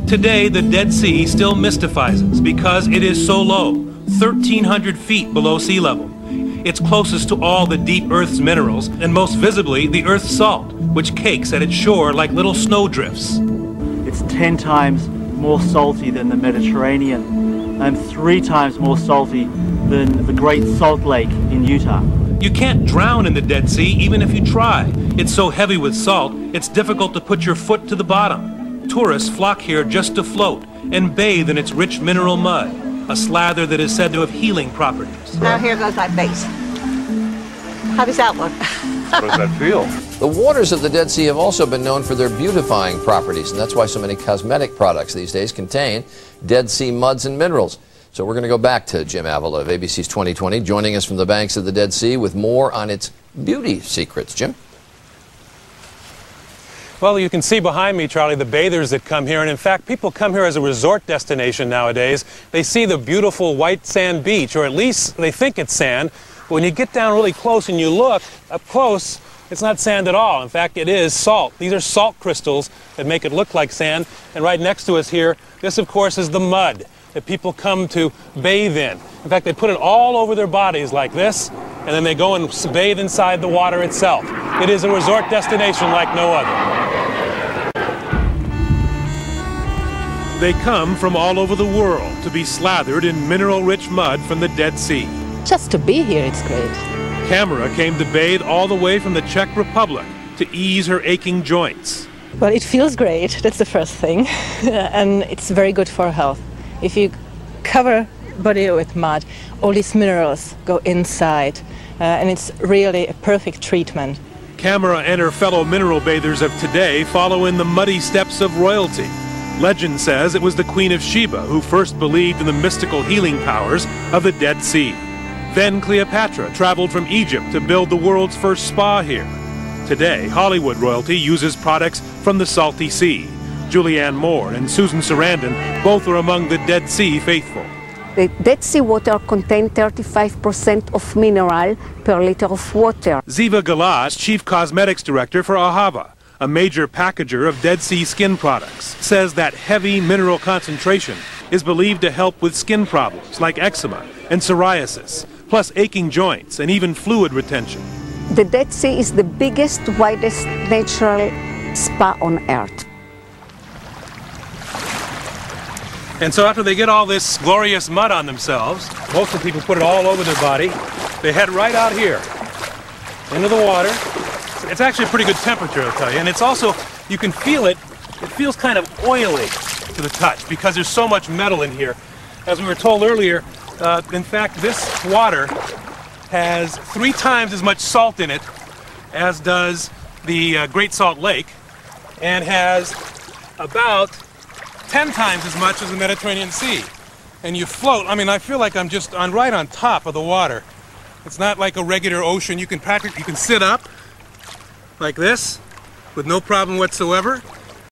Today, the Dead Sea still mystifies us because it is so low, 1,300 feet below sea level. It's closest to all the deep Earth's minerals, and most visibly, the Earth's salt, which cakes at its shore like little snowdrifts. It's 10 times more salty than the Mediterranean, and 3 times more salty than the Great Salt Lake in Utah. You can't drown in the Dead Sea even if you try. It's so heavy with salt, it's difficult to put your foot to the bottom. Tourists flock here just to float and bathe in its rich mineral mud, a slather that is said to have healing properties. Now here goes my face. How does that look? How does that feel? The waters of the Dead Sea have also been known for their beautifying properties, and that's why so many cosmetic products these days contain Dead Sea muds and minerals. So we're going to go back to Jim Avila of ABC's 2020, joining us from the banks of the Dead Sea with more on its beauty secrets. Jim? Well, you can see behind me, Charlie, the bathers that come here. And in fact, people come here as a resort destination nowadays. They see the beautiful white sand beach, or at least they think it's sand. But when you get down really close and you look up close, it's not sand at all. In fact, it is salt. These are salt crystals that make it look like sand. And right next to us here, this, of course, is the mud that people come to bathe in. In fact, they put it all over their bodies like this, and then they go and bathe inside the water itself. It is a resort destination like no other. They come from all over the world to be slathered in mineral-rich mud from the Dead Sea. Just to be here, it's great. Camera came to bathe all the way from the Czech Republic to ease her aching joints. Well, it feels great, that's the first thing, and it's very good for health. If you cover body with mud, all these minerals go inside, and it's really a perfect treatment. Camera and her fellow mineral bathers of today follow in the muddy steps of royalty. Legend says it was the Queen of Sheba who first believed in the mystical healing powers of the Dead Sea. Then Cleopatra traveled from Egypt to build the world's first spa here. Today, Hollywood royalty uses products from the salty sea. Julianne Moore and Susan Sarandon both are among the Dead Sea faithful. The Dead Sea water contains 35% of mineral per liter of water. Ziva Galas, Chief Cosmetics Director for Ahava, a major packager of Dead Sea skin products, says that heavy mineral concentration is believed to help with skin problems like eczema and psoriasis, plus aching joints and even fluid retention. The Dead Sea is the biggest, widest natural spa on earth. And so after they get all this glorious mud on themselves, most of the people put it all over their body. They head right out here into the water. It's actually a pretty good temperature, I'll tell you. And it's also, you can feel it, it feels kind of oily to the touch because there's so much metal in here. As we were told earlier, in fact, this water has 3 times as much salt in it as does the Great Salt Lake, and has about 10 times as much as the Mediterranean Sea. And you float, I mean, I feel like I'm just right on top of the water. It's not like a regular ocean. You can sit up like this with no problem whatsoever.